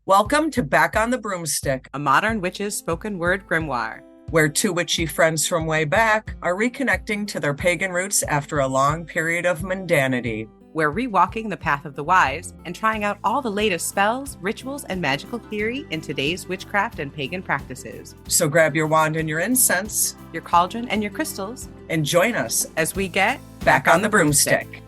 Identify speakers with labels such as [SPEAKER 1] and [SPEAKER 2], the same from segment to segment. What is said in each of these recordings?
[SPEAKER 1] Welcome to Back on the Broomstick,
[SPEAKER 2] A modern witch's spoken word grimoire.
[SPEAKER 1] where two witchy friends from way back are reconnecting to their pagan roots after a long period of mundanity.
[SPEAKER 2] We're rewalking the path of the wise and trying out all the latest spells, rituals, and magical theory in today's witchcraft and pagan practices.
[SPEAKER 1] So grab your wand and your incense
[SPEAKER 2] Your cauldron and your crystals
[SPEAKER 1] and join us
[SPEAKER 2] as we get
[SPEAKER 1] back on the broomstick.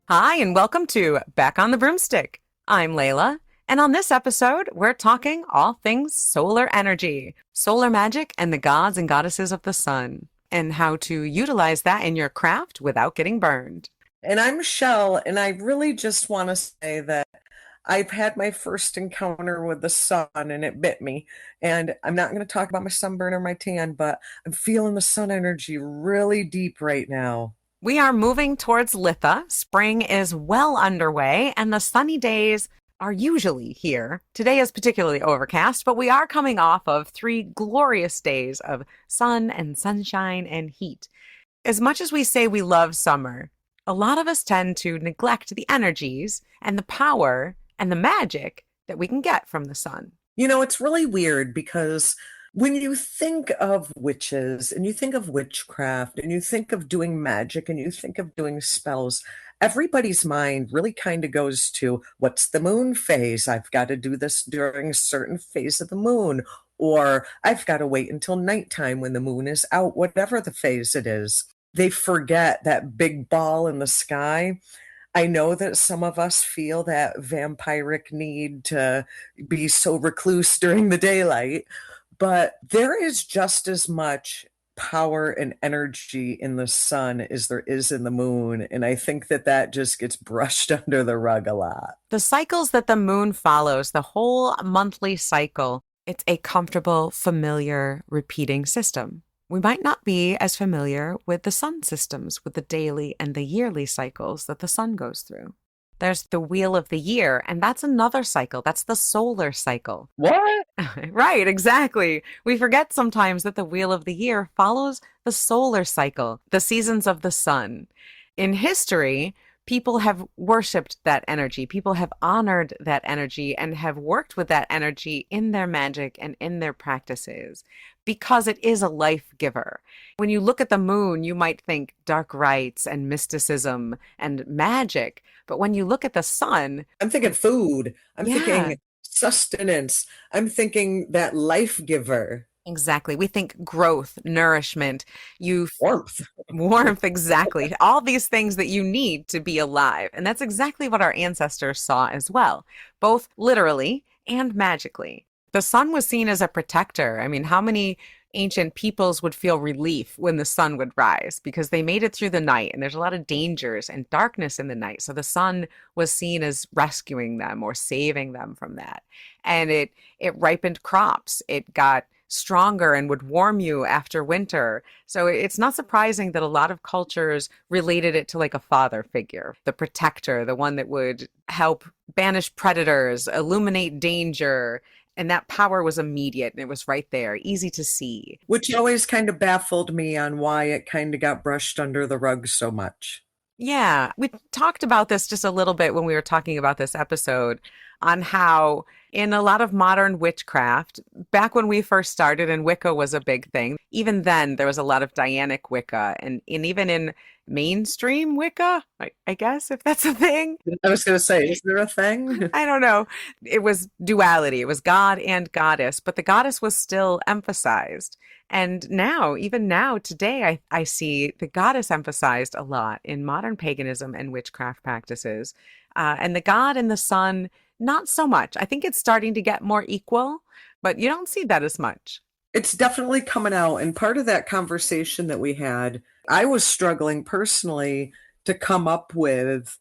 [SPEAKER 2] Hi, and welcome to Back on the Broomstick. I'm Layla, and on this episode, we're talking all things solar energy, solar magic, and the gods and goddesses of the sun, and how to utilize that in your craft without getting burned.
[SPEAKER 1] And I'm Chelle, and I really just want to say that I've had my first encounter with the sun and it bit me. And I'm not going to talk about my sunburn or my tan, but I'm feeling the sun energy really deep right now.
[SPEAKER 2] We are moving towards Litha. Spring is well underway, and the sunny days are usually here. Today is particularly overcast, but we are coming off of 3 glorious days of sun and sunshine and heat. As much as we say we love summer, a lot of us tend to neglect the energies and the power and the magic that we can get from the sun.
[SPEAKER 1] You know, it's really weird because when you think of witches and you think of witchcraft and you think of doing magic and you think of doing spells, everybody's mind really kind of goes to what's the moon phase? I've got to do this during a certain phase of the moon, or I've got to wait until nighttime when the moon is out, whatever the phase it is. They forget that big ball in the sky. I know that some of us feel that vampiric need to be so recluse during the daylight. But there is just as much power and energy in the sun as there is in the moon. And I think that that just gets brushed under the rug a lot.
[SPEAKER 2] The cycles that the moon follows, the whole monthly cycle, it's a comfortable, familiar, repeating system. We might not be as familiar with the sun systems, with the daily and the yearly cycles that the sun goes through. There's the wheel of the year, and that's another cycle. That's the solar cycle.
[SPEAKER 1] What?
[SPEAKER 2] Right, exactly. We forget sometimes that the wheel of the year follows the solar cycle, the seasons of the sun. In history, people have worshipped that energy. People have honored that energy and have worked with that energy in their magic and in their practices because it is a life giver. When you look at the moon, you might think dark rites and mysticism and magic. But when you look at the sun,
[SPEAKER 1] I'm thinking food. I'm
[SPEAKER 2] yeah,
[SPEAKER 1] thinking sustenance. I'm thinking that life giver.
[SPEAKER 2] exactly. We think growth, nourishment, youth,
[SPEAKER 1] Warmth.
[SPEAKER 2] warmth, exactly. All these things that you need to be alive. And that's exactly what our ancestors saw as well, both literally and magically. The sun was seen as a protector. I mean, how many ancient peoples would feel relief when the sun would rise because they made it through the night and there's a lot of dangers and darkness in the night. So the sun was seen as rescuing them or saving them from that. And it ripened crops. It got stronger and would warm you after winter. So it's not surprising that a lot of cultures related it to like a father figure, the protector, the one that would help banish predators, illuminate danger. And that power was immediate and it was right there, easy to see.
[SPEAKER 1] Which always kind of baffled me on why it kind of got brushed under the rug so much.
[SPEAKER 2] Yeah, we talked about this just a little bit when we were talking about this episode on how in a lot of modern witchcraft, back when we first started and Wicca was a big thing, even then there was a lot of Dianic Wicca and even in mainstream Wicca, I guess, if that's a thing.
[SPEAKER 1] I was going to say, is there a thing?
[SPEAKER 2] I don't know. It was duality. It was God and goddess, but the goddess was still emphasized. And now, even now, today, I see the goddess emphasized a lot in modern paganism and witchcraft practices. And the god and the sun, not so much. I think it's starting to get more equal, but you don't see that as much.
[SPEAKER 1] It's definitely coming out. And part of that conversation that we had, I was struggling personally to come up with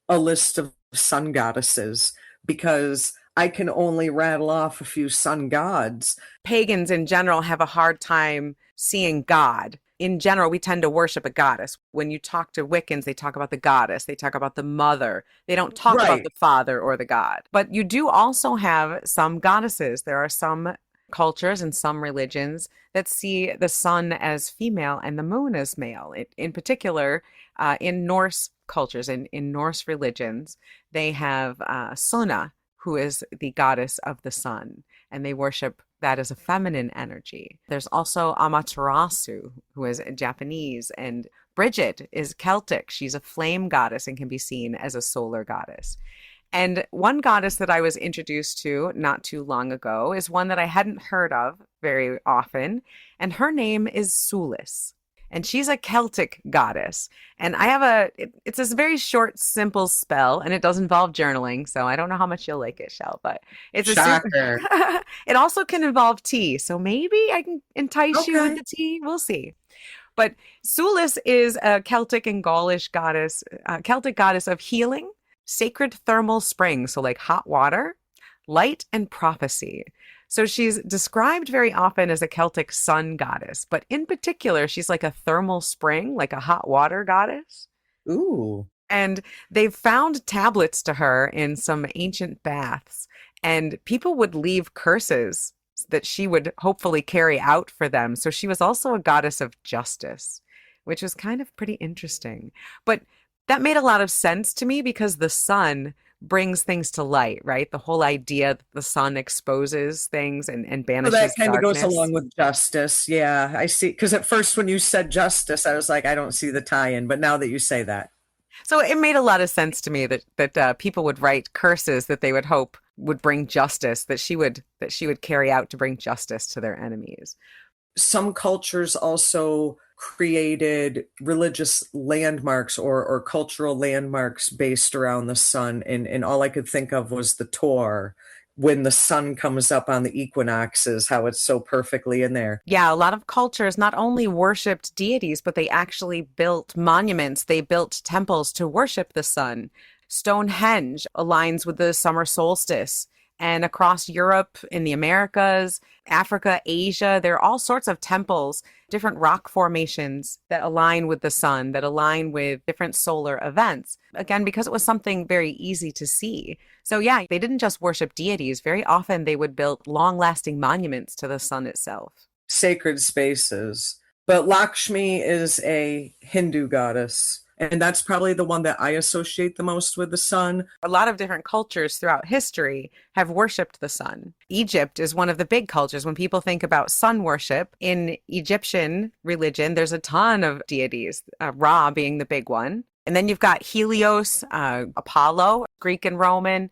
[SPEAKER 1] a list of sun goddesses because I can only rattle off a few sun gods.
[SPEAKER 2] Pagans in general have a hard time seeing God. In general, we tend to worship a goddess. When you talk to Wiccans, they talk about the goddess, they talk about the mother. They don't talk about
[SPEAKER 1] Right.
[SPEAKER 2] the father or the god. But you do also have some goddesses. There are some cultures and some religions that see the sun as female and the moon as male. In particular, In Norse cultures, in Norse religions, they have Sona, who is the goddess of the sun, and they worship that as a feminine energy. There's also Amaterasu, who is Japanese, and Bridget is Celtic. She's a flame goddess and can be seen as a solar goddess. And one goddess that I was introduced to not too long ago is one that I hadn't heard of very often, and her name is Sulis. And she's a Celtic goddess. And I have it's this very short, simple spell, and it does involve journaling. So I don't know how much you'll like it, Chelle, but it's a super,
[SPEAKER 1] Shocker.
[SPEAKER 2] it also can involve tea. So maybe I can entice you with
[SPEAKER 1] Okay.
[SPEAKER 2] the tea. We'll see. But Sulis is a Celtic and Gaulish goddess, Celtic goddess of healing, sacred thermal springs, so like hot water, light, and prophecy. So she's described very often as a Celtic sun goddess, but in particular, she's like a thermal spring, like a hot water goddess.
[SPEAKER 1] Ooh.
[SPEAKER 2] And they've found tablets to her in some ancient baths, and people would leave curses that she would hopefully carry out for them. So she was also a goddess of justice, which was kind of pretty interesting. But that made a lot of sense to me because the sun brings things to light, right? The whole idea that the sun exposes things and
[SPEAKER 1] So that
[SPEAKER 2] banishes
[SPEAKER 1] kind of goes
[SPEAKER 2] darkness.
[SPEAKER 1] along with justice. Yeah, I see. Because at first, when you said justice, I was like, I don't see the tie-in. But now that you say that,
[SPEAKER 2] So it made a lot of sense to me that people would write curses that they would hope would bring justice, that she would carry out to bring justice to their enemies.
[SPEAKER 1] some cultures also created religious landmarks or cultural landmarks based around the sun. And all I could think of was the Tor, when the sun comes up on the equinoxes, how it's so perfectly in there.
[SPEAKER 2] Yeah, a lot of cultures not only worshipped deities, but they actually built monuments. They built temples to worship the sun. Stonehenge aligns with the summer solstice. And across Europe, in the Americas, Africa, Asia, there are all sorts of temples, different rock formations that align with the sun, that align with different solar events. Again, because it was something very easy to see. So, yeah, they didn't just worship deities. Very often they would build long lasting monuments to the sun itself.
[SPEAKER 1] Sacred spaces. But Lakshmi is a Hindu goddess. And that's probably the one that I associate the most with the sun.
[SPEAKER 2] A lot of different cultures throughout history have worshipped the sun. Egypt is one of the big cultures. When people think about sun worship in Egyptian religion, there's a ton of deities, Ra being the big one. And then you've got Helios, Apollo, Greek and Roman.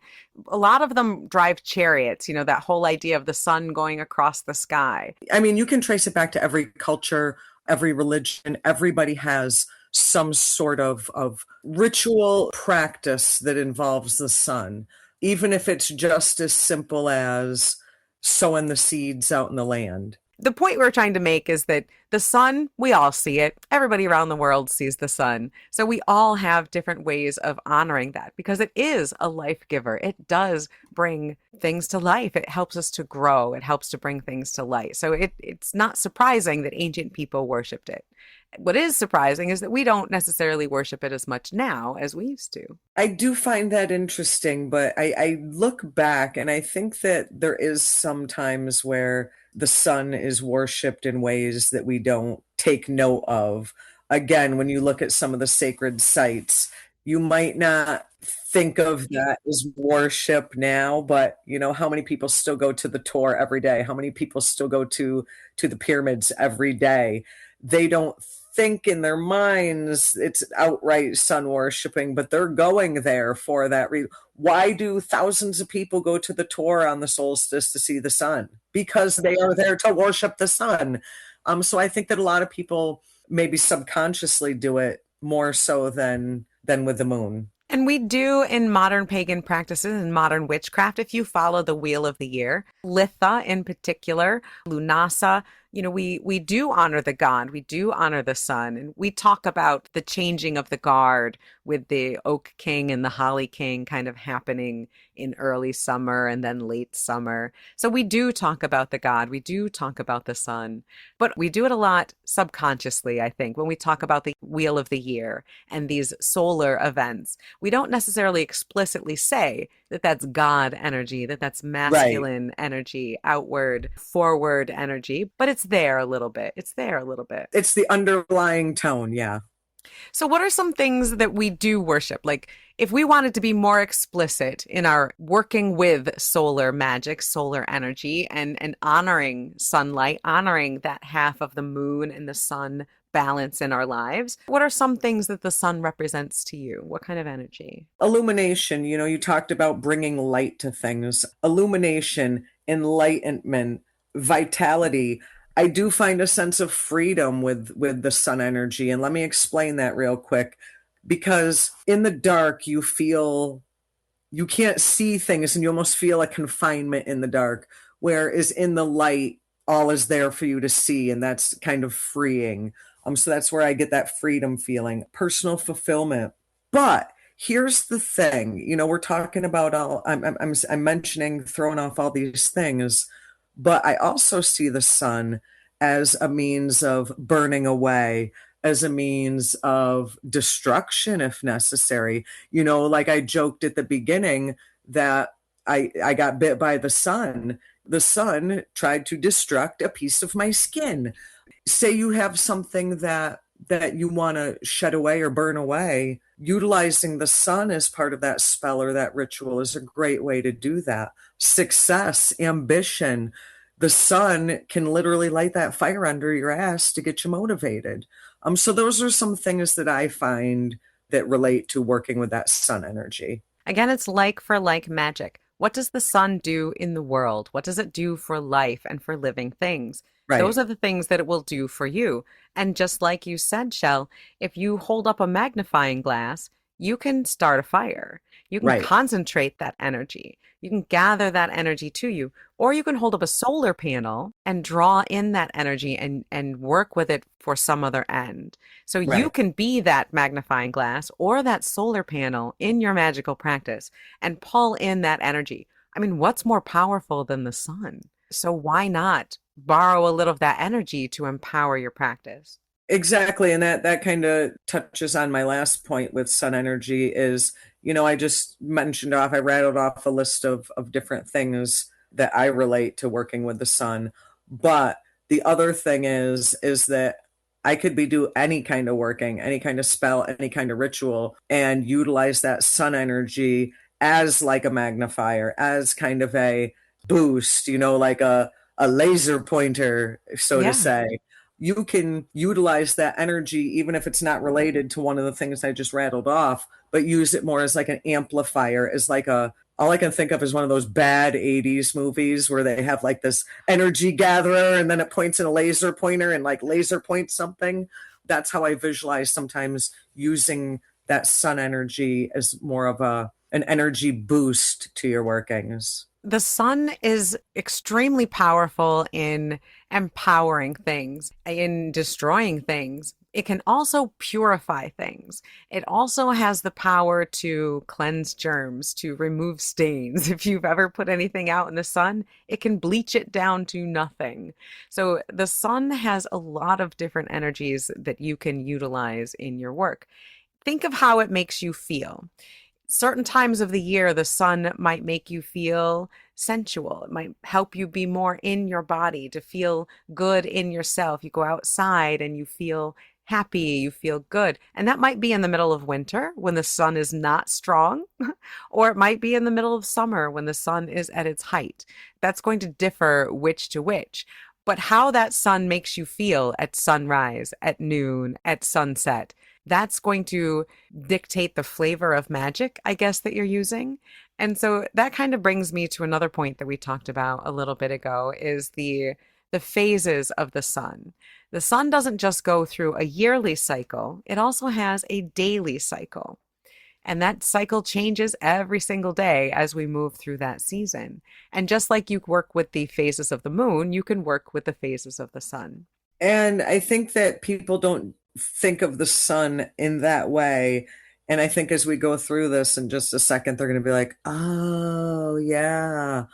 [SPEAKER 2] A lot of them drive chariots, that whole idea of the sun going across the sky.
[SPEAKER 1] I mean, you can trace it back to every culture, every religion. Everybody has some sort of ritual practice that involves the sun, even if it's just as simple as sowing the seeds out in the land.
[SPEAKER 2] The point we're trying to make is that the sun, we all see it. Everybody around the world sees the sun. So we all have different ways of honoring that because it is a life giver. It does bring things to life. It helps us to grow. It helps to bring things to light. So it's not surprising that ancient people worshipped it. What is surprising is that we don't necessarily worship it as much now as we used to.
[SPEAKER 1] I do find that interesting, but I look back and I think that there is some times where the sun is worshipped in ways that we don't take note of. Again, when you look at some of the sacred sites, you might not think of that as worship now, but how many people still go to the Tor every day? How many people still go to the pyramids every day? They don't think in their minds it's outright sun worshiping, but they're going there for that reason. Why do thousands of people go to the Tor on the solstice to see the sun? Because they are there to worship the sun. So I think that a lot of people maybe subconsciously do it more so than with the moon.
[SPEAKER 2] And we do in modern pagan practices and modern witchcraft, if you follow the wheel of the year, Litha in particular, Lunasa, we do honor the god, we do honor the sun, and we talk about the changing of the guard with the Oak King and the Holly King kind of happening in early summer and then late summer. So we do talk about the god, we do talk about the sun, but we do it a lot subconsciously, I think, when we talk about the wheel of the year and these solar events. We don't necessarily explicitly say that that's God energy, that that's masculine energy, outward, forward energy, but it's there a little bit. It's there a little bit.
[SPEAKER 1] It's the underlying tone, yeah.
[SPEAKER 2] So, what are some things that we do worship? Like, if we wanted to be more explicit in our working with solar magic, solar energy, and honoring sunlight, honoring that half of the moon and the sun balance in our lives, what are some things that the sun represents to you? What kind of energy?
[SPEAKER 1] Illumination, you talked about bringing light to things. Illumination, enlightenment, vitality. I do find a sense of freedom with the sun energy, and let me explain that real quick. Because in the dark, you can't see things and you almost feel a confinement in the dark, whereas in the light, all is there for you to see, and that's kind of freeing. So that's where I get that freedom feeling, personal fulfillment. But here's the thing, we're talking about all, I'm mentioning throwing off all these things, but I also see the sun as a means of burning away, as a means of destruction if necessary. Like I joked at the beginning that I got bit by the sun. The sun tried to destruct a piece of my skin. Say you have something that you want to shed away or burn away, utilizing the sun as part of that spell or that ritual is a great way to do that. Success, ambition, the sun can literally light that fire under your ass to get you motivated. So those are some things that I find that relate to working with that sun energy.
[SPEAKER 2] Again, it's like for like magic. What does the sun do in the world? What does it do for life and for living things? Those
[SPEAKER 1] Right,
[SPEAKER 2] are the things that it will do for you. And just like you said, Shell, if you hold up a magnifying glass, you can start a fire. You can
[SPEAKER 1] right,
[SPEAKER 2] concentrate that energy. You can gather that energy to you. Or you can hold up a solar panel and draw in that energy and work with it for some other end. So you
[SPEAKER 1] right.
[SPEAKER 2] can be that magnifying glass or that solar panel in your magical practice and pull in that energy. I mean, what's more powerful than the sun? So why not borrow a little of that energy to empower your practice?
[SPEAKER 1] Exactly. And that kind of touches on my last point with sun energy is, I just mentioned off, I rattled off a list of different things that I relate to working with the sun. But the other thing is that I could be do any kind of working, any kind of spell, any kind of ritual, and utilize that sun energy as like a magnifier, as kind of a boost, like a laser pointer, so to
[SPEAKER 2] Yeah.
[SPEAKER 1] say. You can utilize that energy even if it's not related to one of the things I just rattled off, but use it more as like an amplifier, as like a all I can think of is one of those bad 80s movies where they have like this energy gatherer and then it points in a laser pointer and like laser points something. That's how I visualize sometimes using that sun energy as more of a an energy boost to your workings.
[SPEAKER 2] The sun is extremely powerful in empowering things, in destroying things. It can also purify things. It also has the power to cleanse germs, to remove stains. If you've ever put anything out in the sun, it can bleach it down to nothing. So the sun has a lot of different energies that you can utilize in your work. Think of how it makes you feel. Certain times of the year, the sun might make you feel sensual. It might help you be more in your body, to feel good in yourself. You go outside and you feel happy, you feel good. And that might be in the middle of winter when the sun is not strong, or it might be in the middle of summer when the sun is at its height. That's going to differ which to which. But how that sun makes you feel at sunrise, at noon, at sunset, that's going to dictate the flavor of magic, I guess, that you're using. And so that kind of brings me to another point that we talked about a little bit ago is the phases of the sun. The sun doesn't just go through a yearly cycle, it also has a daily cycle. And that cycle changes every single day as we move through that season. And just like you work with the phases of the moon, you can work with the phases of the sun.
[SPEAKER 1] And I think that people don't think of the sun in that way. And I think as we go through this in just a second, they're going to be like, oh, yeah.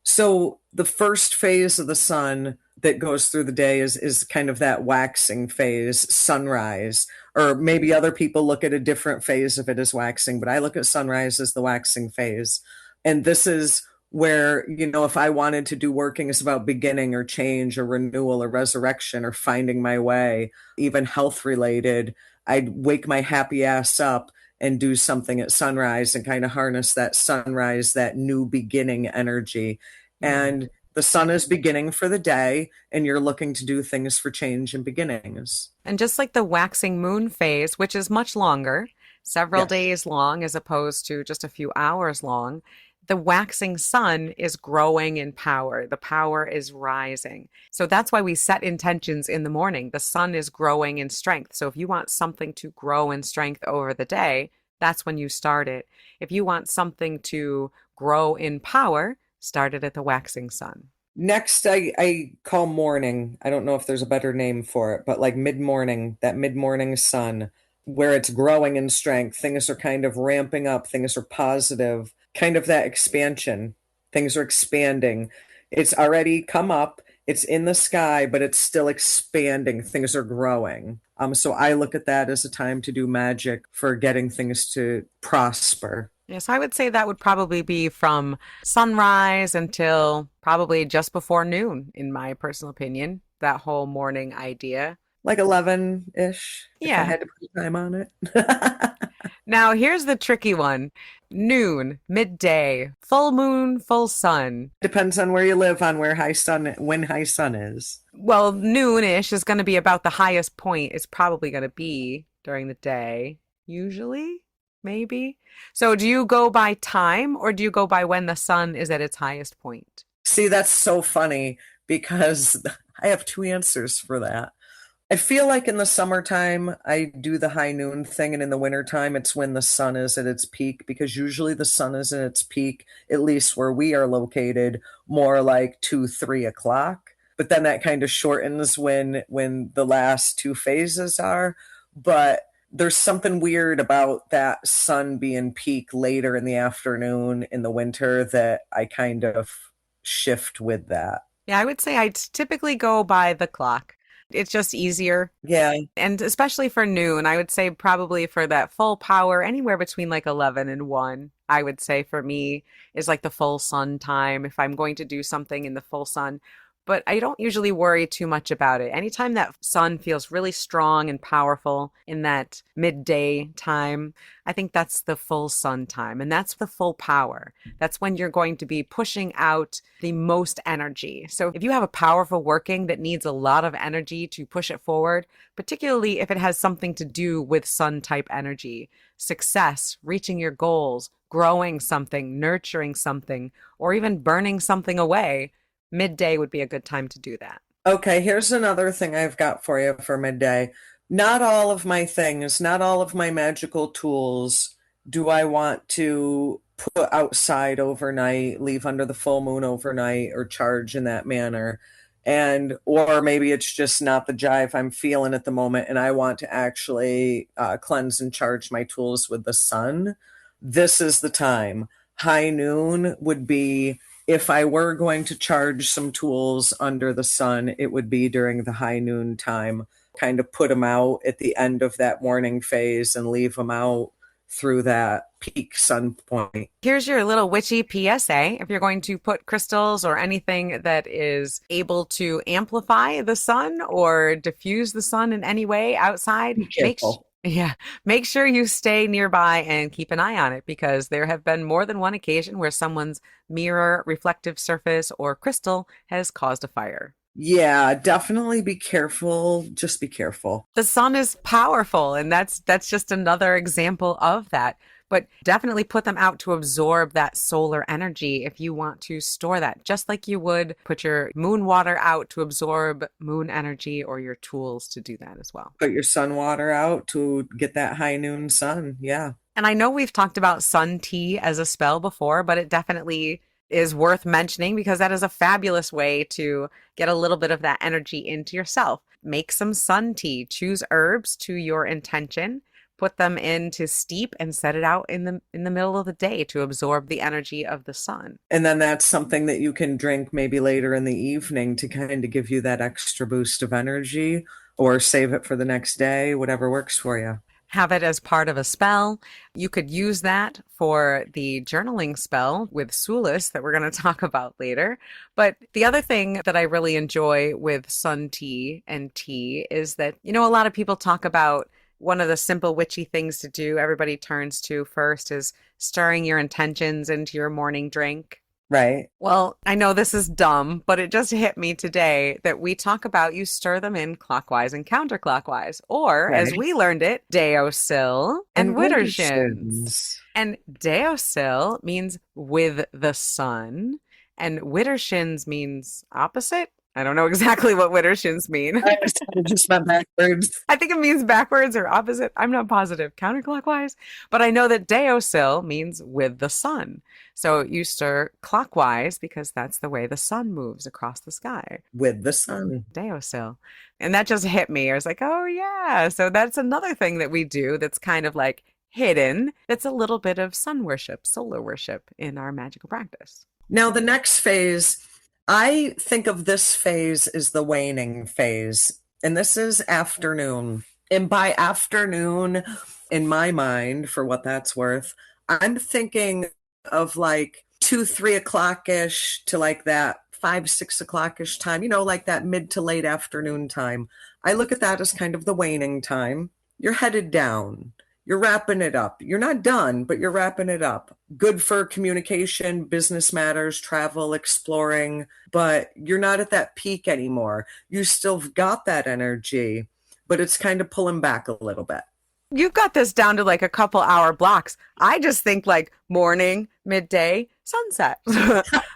[SPEAKER 1] So the first phase of the sun that goes through the day is kind of that waxing phase, sunrise. Or maybe other people look at a different phase of it as waxing, but I look at sunrise as the waxing phase. And this is where, if I wanted to do working, it's about beginning or change or renewal or resurrection or finding my way, even health related. I'd wake my happy ass up and do something at sunrise and kind of harness that sunrise, that new beginning energy.
[SPEAKER 2] Mm.
[SPEAKER 1] And the sun is beginning for the day, and you're looking to do things for change and beginnings.
[SPEAKER 2] And just like the waxing moon phase, which is much longer, several
[SPEAKER 1] Yes.
[SPEAKER 2] days long as opposed to just a few hours long, the waxing sun is growing in power. The power is rising. So that's why we set intentions in the morning. The sun is growing in strength. So if you want something to grow in strength over the day, that's when you start it. If you want something to grow in power, start it at the waxing sun.
[SPEAKER 1] Next, I call morning. I don't know if there's a better name for it, but like mid-morning, that mid-morning sun, where it's growing in strength. Things are kind of ramping up, things are positive, kind of that expansion. Things are expanding. It's already come up, it's in the sky, but it's still expanding. Things are growing. So I look at that as a time to do magic for getting things to prosper.
[SPEAKER 2] Yes, I would say that would probably be from sunrise until probably just before noon, in my personal opinion, that whole morning idea.
[SPEAKER 1] Like 11-ish, if I
[SPEAKER 2] Yeah.
[SPEAKER 1] had to put a time on it.
[SPEAKER 2] Now, here's the tricky one. Noon, midday, full moon, full sun.
[SPEAKER 1] Depends on where you live, on where high sun, when high sun is.
[SPEAKER 2] Well, noonish is going to be about the highest point it's probably going to be during the day, usually, maybe. So, do you go by time or do you go by when the sun is at its highest point?
[SPEAKER 1] See, that's so funny because I have two answers for that. I feel like in the summertime, I do the high noon thing, and in the wintertime, it's when the sun is at its peak because usually the sun is at its peak, at least where we are located, more like 2, 3 o'clock. But then that kind of shortens when the last two phases are. But there's something weird about that sun being peak later in the afternoon in the winter that I kind of shift with that.
[SPEAKER 2] Yeah, I would say I typically go by the clock. It's just easier.
[SPEAKER 1] Yeah,
[SPEAKER 2] And especially for noon, I would say probably for that full power, anywhere between like 11 and 1, I would say for me is like the full sun time if I'm going to do something in the full sun. But I don't usually worry too much about it. Anytime that sun feels really strong and powerful in that midday time, I think that's the full sun time. And that's the full power. That's when you're going to be pushing out the most energy. So if you have a powerful working that needs a lot of energy to push it forward, particularly if it has something to do with sun type energy, success, reaching your goals, growing something, nurturing something, or even burning something away, midday would be a good time to do that.
[SPEAKER 1] okay, here's another thing I've got for you for midday. Not all of my things, not all of my magical tools do I want to put outside overnight, leave under the full moon overnight, or charge in that manner. And, or maybe it's just not the jive I'm feeling at the moment, and I want to actually cleanse and charge my tools with the sun. This is the time. High noon would be if I were going to charge some tools under the sun, it would be during the high noon time. Kind of put them out at the end of that morning phase and leave them out through that peak sun point.
[SPEAKER 2] Here's your little witchy PSA. If you're going to put crystals or anything that is able to amplify the sun or diffuse the sun in any way outside,
[SPEAKER 1] Be careful.
[SPEAKER 2] make sure you stay nearby and keep an eye on it because there have been more than one occasion where someone's mirror, reflective surface, or crystal has caused a fire.
[SPEAKER 1] Yeah, definitely be careful. Just be careful.
[SPEAKER 2] The sun is powerful, and that's just another example of that. But definitely put them out to absorb that solar energy if you want to store that, just like you would put your moon water out to absorb moon energy or your tools to do that as well.
[SPEAKER 1] Put your sun water out to get that high noon sun. Yeah.
[SPEAKER 2] And I know we've talked about sun tea as a spell before, but it definitely is worth mentioning because that is a fabulous way to get a little bit of that energy into yourself. Make some sun tea, choose herbs to your intention, put them in to steep and set it out in the middle of the day to absorb the energy of the sun.
[SPEAKER 1] And then that's something that you can drink maybe later in the evening to kind of give you that extra boost of energy or save it for the next day, whatever works for you.
[SPEAKER 2] Have it as part of a spell. You could use that for the journaling spell with Sulis that we're going to talk about later. But the other thing that I really enjoy with sun tea and tea is that, a lot of people talk about one of the simple witchy things to do everybody turns to first is stirring your intentions into your morning drink.
[SPEAKER 1] Right.
[SPEAKER 2] Well, I know this is dumb, but it just hit me today that we talk about you stir them in clockwise and counterclockwise, or as
[SPEAKER 1] Right.
[SPEAKER 2] we learned it, Deosil and
[SPEAKER 1] And
[SPEAKER 2] Widdershins.
[SPEAKER 1] Widdershins.
[SPEAKER 2] And Deosil means with the sun, and Widdershins means opposite. I don't know exactly what Widdershins mean.
[SPEAKER 1] I just meant backwards.
[SPEAKER 2] I think it means backwards or opposite. I'm not positive, counterclockwise. But I know that Deosil means with the sun. So you stir clockwise because that's the way the sun moves across the sky.
[SPEAKER 1] With the sun.
[SPEAKER 2] Deosil. And that just hit me. I was like, oh, yeah. So that's another thing that we do that's kind of like hidden. That's a little bit of sun worship, solar worship in our magical practice.
[SPEAKER 1] Now, the next phase, I think of this phase as the waning phase, and this is afternoon. And by afternoon, in my mind, for what that's worth, I'm thinking of like 2, 3 o'clock-ish to like that 5, 6 o'clock-ish time, like that mid to late afternoon time. I look at that as kind of the waning time. You're headed down. You're wrapping it up. You're not done, but you're wrapping it up. Good for communication, business matters, travel, exploring, but you're not at that peak anymore. You still got that energy, but it's kind of pulling back a little bit.
[SPEAKER 2] You've got this down to like a couple hour blocks. I just think like morning, midday, sunset.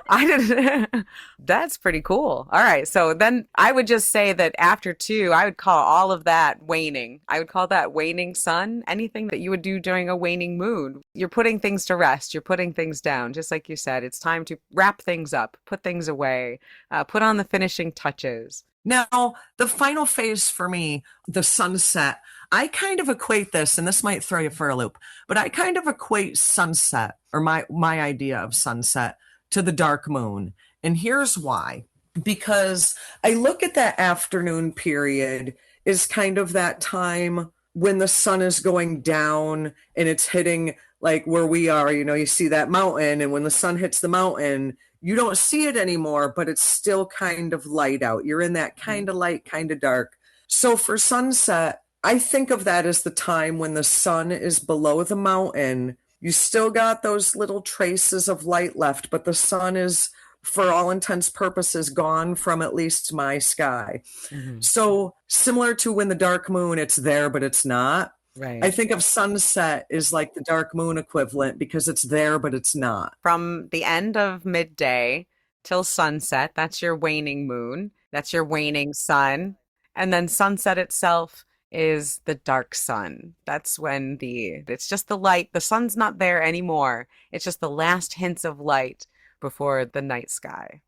[SPEAKER 2] I didn't. That's pretty cool. All right. So then I would just say that after two, I would call all of that waning. I would call that waning sun. Anything that you would do during a waning moon. You're putting things to rest. You're putting things down. Just like you said, it's time to wrap things up, put things away, put on the finishing touches.
[SPEAKER 1] Now, the final phase for me, the sunset, I kind of equate this, and this might throw you for a loop, but I kind of equate sunset, or my idea of sunset, to the dark moon. And here's why. Because I look at that afternoon period as kind of that time when the sun is going down and it's hitting like where we are, you see that mountain, and when the sun hits the mountain, you don't see it anymore, but it's still kind of light out. You're in that kind of light, kind of dark. So for sunset, I think of that as the time when the sun is below the mountain. You still got those little traces of light left, but the sun is, for all intents purposes, gone from at least my sky.
[SPEAKER 2] Mm-hmm.
[SPEAKER 1] So similar to when the dark moon, it's there, but it's not.
[SPEAKER 2] Right.
[SPEAKER 1] I think of sunset as like the dark moon equivalent because it's there, but it's not.
[SPEAKER 2] From the end of midday till sunset, that's your waning moon. That's your waning sun. And then sunset itself is the dark sun. That's when it's just the light. The sun's not there anymore. It's just the last hints of light before the night sky.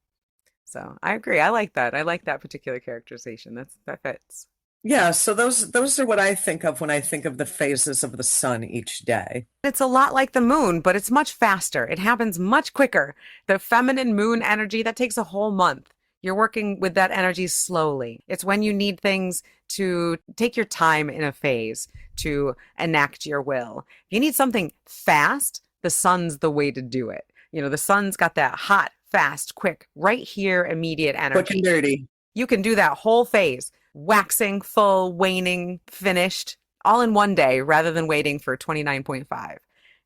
[SPEAKER 2] So I agree. I like that. I like that particular characterization. That fits.
[SPEAKER 1] Yeah, so those are what I think of when I think of the phases of the sun each day.
[SPEAKER 2] It's a lot like the moon, but it's much faster. It happens much quicker. The feminine moon energy, that takes a whole month. You're working with that energy slowly. It's when you need things to take your time in a phase to enact your will. If you need something fast, the sun's the way to do it. The sun's got that hot, fast, quick, right here, immediate energy.
[SPEAKER 1] Quick and dirty.
[SPEAKER 2] You can do that whole phase. Waxing, full, waning, finished, all in one day rather than waiting for 29.5.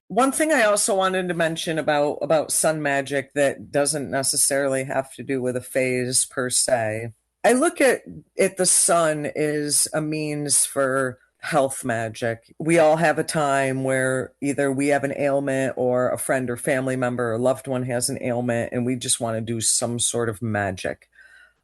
[SPEAKER 1] One thing I also wanted to mention about sun magic that doesn't necessarily have to do with a phase per se. I look at the sun as a means for health magic. We all have a time where either we have an ailment or a friend or family member or loved one has an ailment and we just want to do some sort of magic.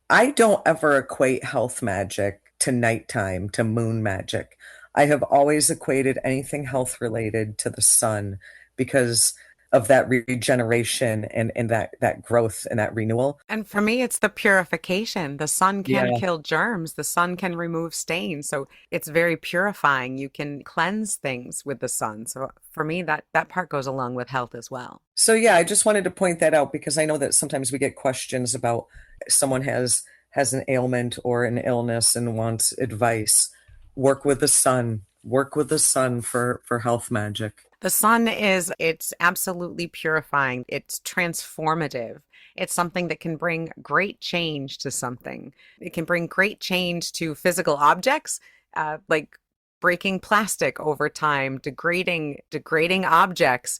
[SPEAKER 1] I don't ever equate health magic to nighttime, to moon magic. I have always equated anything health related to the sun because of that regeneration and that growth and that renewal.
[SPEAKER 2] And for me, it's the purification. The sun can
[SPEAKER 1] Yeah.
[SPEAKER 2] kill germs. The sun can remove stains. So it's very purifying. You can cleanse things with the sun. So for me, that part goes along with health as well.
[SPEAKER 1] So yeah, I just wanted to point that out because I know that sometimes we get questions about someone has an ailment or an illness and wants advice. Work with the sun. Work with the sun for health magic.
[SPEAKER 2] The sun it's absolutely purifying. It's transformative. It's something that can bring great change to something. It can bring great change to physical objects, like breaking plastic over time, degrading objects,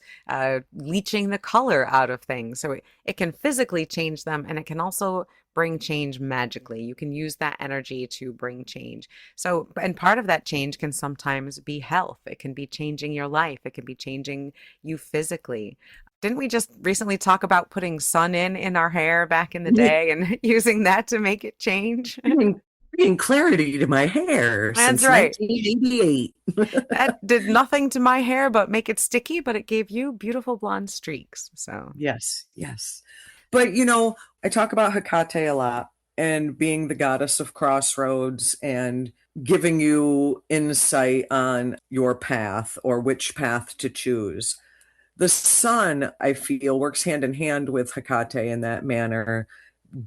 [SPEAKER 2] leaching the color out of things. So it can physically change them, and it can also bring change magically. You can use that energy to bring change. So, and part of that change can sometimes be health. It can be changing your life. It can be changing you physically. Didn't we just recently talk about putting sun in our hair back in the day and using that to make it change?
[SPEAKER 1] Bringing clarity to my hair
[SPEAKER 2] That's
[SPEAKER 1] since
[SPEAKER 2] right.
[SPEAKER 1] 1988.
[SPEAKER 2] That did nothing to my hair but make it sticky, but it gave you beautiful blonde streaks. So,
[SPEAKER 1] Yes, yes. But I talk about Hecate a lot and being the goddess of crossroads and giving you insight on your path or which path to choose. The sun, I feel, works hand in hand with Hecate in that manner,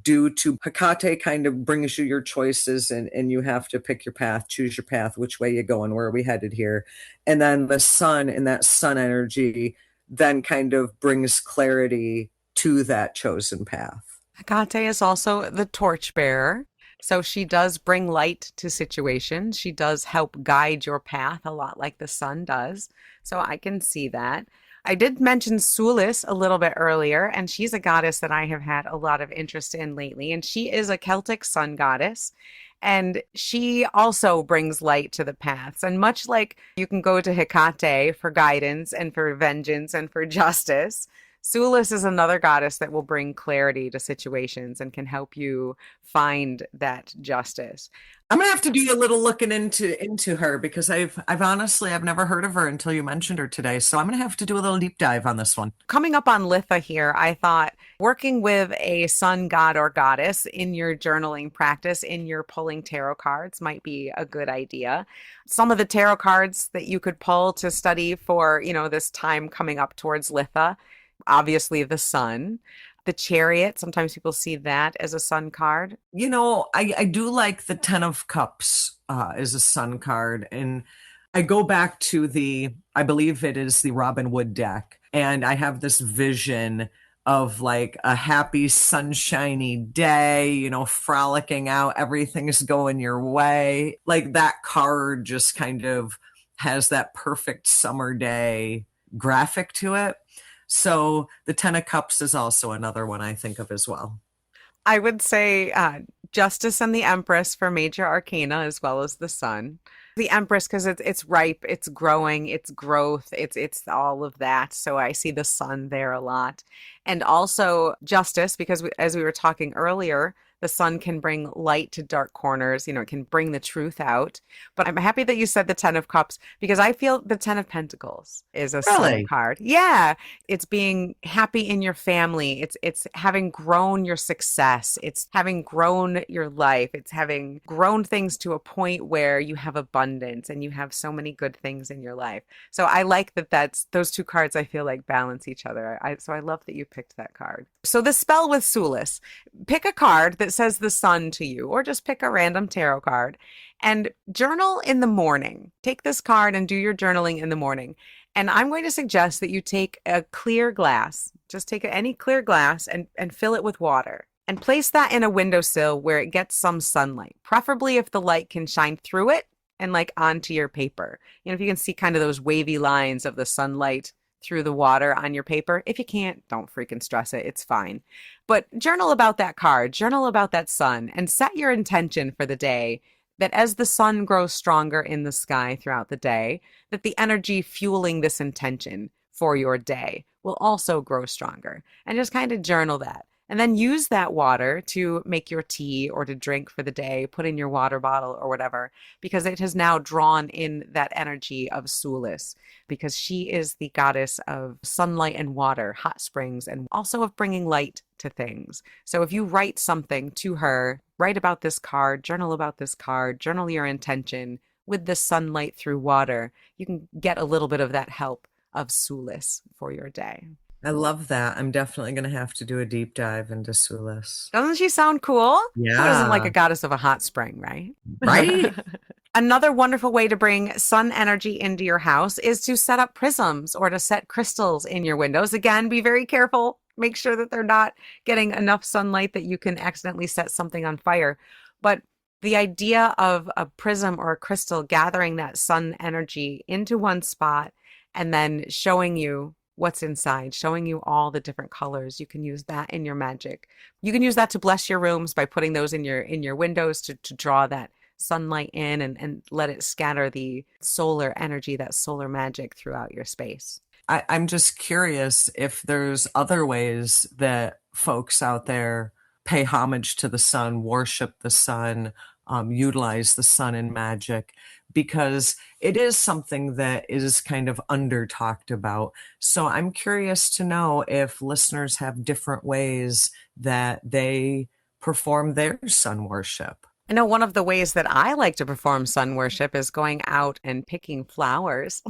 [SPEAKER 1] due to Hecate kind of brings you your choices and you have to pick your path, choose your path, which way you go and where are we headed here. And then the sun and that sun energy then kind of brings clarity to that chosen path.
[SPEAKER 2] Hecate is also the torchbearer. So she does bring light to situations. She does help guide your path a lot like the sun does. So I can see that. I did mention Sulis a little bit earlier, and she's a goddess that I have had a lot of interest in lately. And she is a Celtic sun goddess. And she also brings light to the paths. And much like you can go to Hecate for guidance and for vengeance and for justice, Sulis is another goddess that will bring clarity to situations and can help you find that justice.
[SPEAKER 1] I'm gonna have to do a little looking into her because I've honestly I've never heard of her until you mentioned her today. So I'm gonna have to do a little deep dive on this one.
[SPEAKER 2] Coming up on Litha here, I thought working with a sun god or goddess in your journaling practice, in your pulling tarot cards, might be a good idea. Some of the tarot cards that you could pull to study for, this time coming up towards Litha, obviously the sun. The Chariot, sometimes people see that as a sun card.
[SPEAKER 1] I do like the Ten of Cups as a sun card. And I go back to I believe it is the Robin Wood deck. And I have this vision of like a happy, sunshiny day, frolicking out, everything's going your way. Like that card just kind of has that perfect summer day graphic to it. So the Ten of Cups is also another one I think of as well.
[SPEAKER 2] I would say Justice and the Empress for major arcana as well as the Sun. The Empress because it's ripe, it's growing, it's growth, it's all of that. So I see the Sun there a lot. And also Justice because as we were talking earlier, the sun can bring light to dark corners. It can bring the truth out. But I'm happy that you said the Ten of Cups because I feel the Ten of Pentacles is a sun
[SPEAKER 1] Really?
[SPEAKER 2] card. Yeah. It's being happy in your family. It's having grown your success. It's having grown your life. It's having grown things to a point where you have abundance and you have so many good things in your life. So I like that's those two cards I feel like balance each other. So I love that you picked that card. So the spell with Sulis, pick a card that says the sun to you, or just pick a random tarot card and journal in the morning. Take this card and do your journaling in the morning. And I'm going to suggest that you take a clear glass, just take any clear glass and fill it with water and place that in a windowsill where it gets some sunlight, preferably if the light can shine through it and like onto your paper. If you can see kind of those wavy lines of the sunlight through the water on your paper. If you can't, don't freaking stress it. It's fine. But journal about that card, journal about that sun, and set your intention for the day that as the sun grows stronger in the sky throughout the day, that the energy fueling this intention for your day will also grow stronger. And just kind of journal that. And then use that water to make your tea or to drink for the day, put in your water bottle or whatever, because it has now drawn in that energy of Sulis, because she is the goddess of sunlight and water, hot springs, and also of bringing light to things. So if you write something to her, write about this card, journal about this card, journal your intention with the sunlight through water, you can get a little bit of that help of Sulis for your day.
[SPEAKER 1] I love that. I'm definitely going to have to do a deep dive into Sulis.
[SPEAKER 2] Doesn't she sound cool? Who doesn't like
[SPEAKER 1] Yeah.
[SPEAKER 2] a goddess of a hot spring, right?
[SPEAKER 1] Right?
[SPEAKER 2] Another wonderful way to bring sun energy into your house is to set up prisms or to set crystals in your windows. Again, be very careful. Make sure that they're not getting enough sunlight that you can accidentally set something on fire. But The idea of a prism or a crystal gathering that sun energy into one spot and then showing you what's inside, showing you all the different colors. You can use that in your magic. You can use that to bless your rooms by putting those in your windows to draw that sunlight in and let it scatter the solar energy, that solar magic throughout your space.
[SPEAKER 1] I'm just curious if there's other ways that folks out there pay homage to the sun, worship the sun, utilize the sun in magic, because it is something that is kind of under talked about. So I'm curious to know if listeners have different ways that they perform their sun worship.
[SPEAKER 2] I know one of the ways that I like to perform sun worship is going out and picking flowers.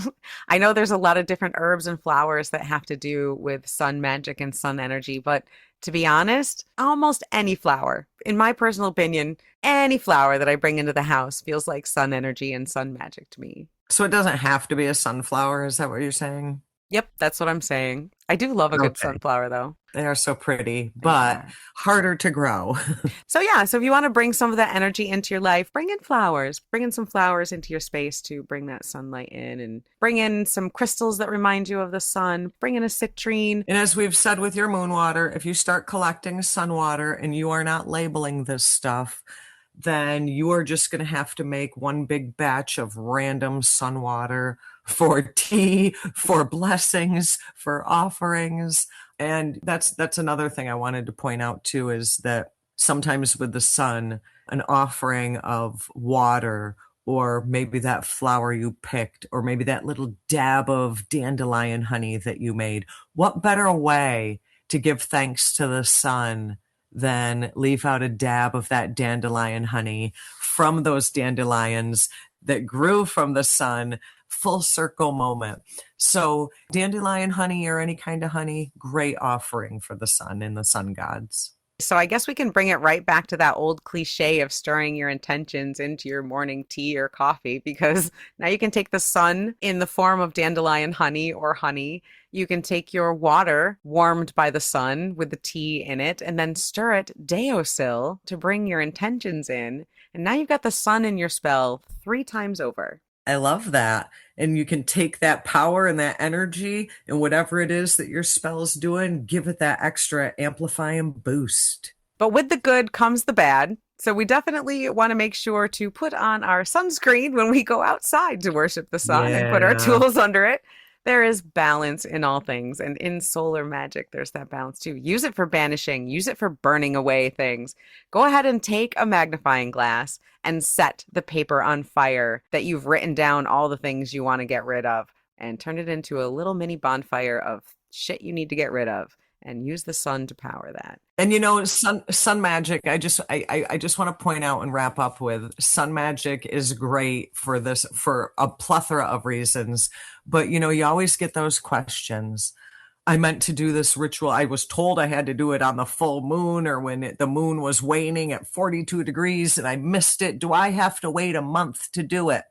[SPEAKER 2] I know there's a lot of different herbs and flowers that have to do with sun magic and sun energy, but to be honest, almost any flower, in my personal opinion, any flower that I bring into the house feels like sun energy and sun magic to me.
[SPEAKER 1] So it doesn't have to be a sunflower, is that what you're saying?
[SPEAKER 2] Yep, that's what I'm saying. I do love a good
[SPEAKER 1] Okay.
[SPEAKER 2] sunflower, though.
[SPEAKER 1] They are so pretty,
[SPEAKER 2] They
[SPEAKER 1] but
[SPEAKER 2] are.
[SPEAKER 1] harder to grow.
[SPEAKER 2] So yeah, so if you want to bring some of that energy into your life, bring in flowers. Bring in some flowers into your space to bring that sunlight in and bring in some crystals that remind you of the sun. Bring in a citrine.
[SPEAKER 1] And as we've said with your moon water, if you start collecting sun water and you are not labeling this stuff, then you are just going to have to make one big batch of random sun water for tea, for blessings, for offerings. And that's another thing I wanted to point out too, is that sometimes with the sun, an offering of water, or maybe that flower you picked, or maybe that little dab of dandelion honey that you made, what better way to give thanks to the sun than leave out a dab of that dandelion honey from those dandelions that grew from the sun, full circle moment. So dandelion honey or any kind of honey, great offering for the sun and the sun gods.
[SPEAKER 2] So I guess we can bring it right back to that old cliche of stirring your intentions into your morning tea or coffee, because now you can take the sun in the form of dandelion honey or honey. You can take your water warmed by the sun with the tea in it and then stir it deosil to bring your intentions in. And now you've got the sun in your spell 3 times over.
[SPEAKER 1] I love that. And you can take that power and that energy and whatever it is that your spell is doing, give it that extra amplifying boost.
[SPEAKER 2] But with the good comes the bad. So we definitely want to make sure to put on our sunscreen when we go outside to worship the sun and put our
[SPEAKER 1] Yeah.
[SPEAKER 2] tools under it. There is balance in all things. And in solar magic, there's that balance too. Use it for banishing, use it for burning away things. Go ahead and take a magnifying glass and set the paper on fire that you've written down all the things you want to get rid of and turn it into a little mini bonfire of shit you need to get rid of and use the sun to power that.
[SPEAKER 1] And you know, sun magic, I just want to point out and wrap up with sun magic is great for this for a plethora of reasons. But you know, you always get those questions. I meant to do this ritual. I was told I had to do it on the full moon or when the moon was waning at 42 degrees and I missed it. Do I have to wait a month to do it?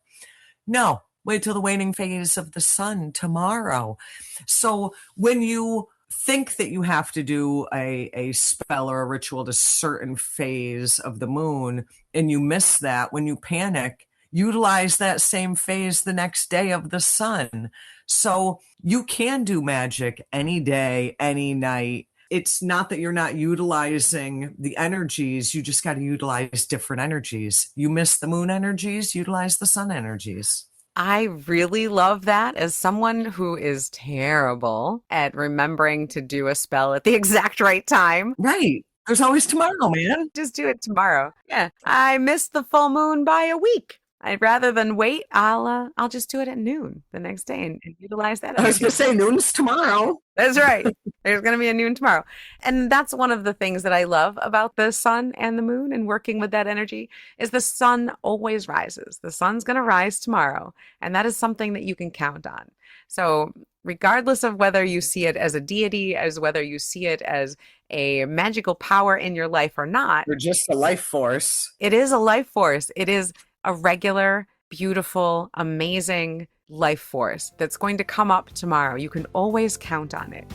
[SPEAKER 1] No, wait till the waning phase of the sun tomorrow. So when you think that you have to do a spell or a ritual at a certain phase of the moon and you miss that, when you panic, utilize that same phase the next day of the sun. So you can do magic any day, any night. It's not that you're not utilizing the energies, you just got to utilize different energies. You miss the moon energies, utilize the sun energies.
[SPEAKER 2] I really love that as someone who is terrible at remembering to do a spell at the exact right time.
[SPEAKER 1] Right. There's always tomorrow, man.
[SPEAKER 2] Just do it tomorrow. Yeah. I missed the full moon by a week. I'd rather than wait, I'll just do it at noon the next day and utilize that
[SPEAKER 1] I was
[SPEAKER 2] energy.
[SPEAKER 1] going to say noon's tomorrow.
[SPEAKER 2] That's right. There's going to be a noon tomorrow. And that's one of the things that I love about the sun and the moon and working with that energy is the sun always rises. The sun's going to rise tomorrow. And that is something that you can count on. So regardless of whether you see it as a deity, as whether you see it as a magical power in your life or not,
[SPEAKER 1] You're just a life force.
[SPEAKER 2] it is a life force. It is a regular, beautiful, amazing life force that's going to come up tomorrow. You can always count on it.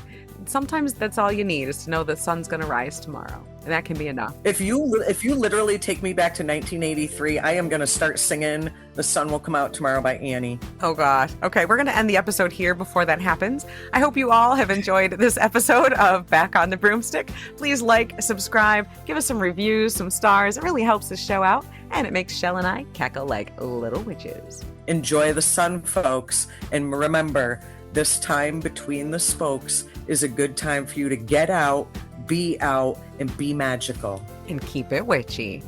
[SPEAKER 2] sometimes that's all you need, is to know the sun's going to rise tomorrow. And that can be enough.
[SPEAKER 1] If you literally take me back to 1983, I am going to start singing "The Sun Will Come Out Tomorrow" by Annie.
[SPEAKER 2] Oh God. Okay, we're going to end the episode here before that happens. I hope you all have enjoyed this episode of Back on the Broomstick. Please like, subscribe, give us some reviews, some stars. It really helps the show out, and it makes Chelle and I cackle like little witches.
[SPEAKER 1] Enjoy the sun, folks, and remember, this time between the spokes is a good time for you to get out, and be magical.
[SPEAKER 2] And keep it witchy.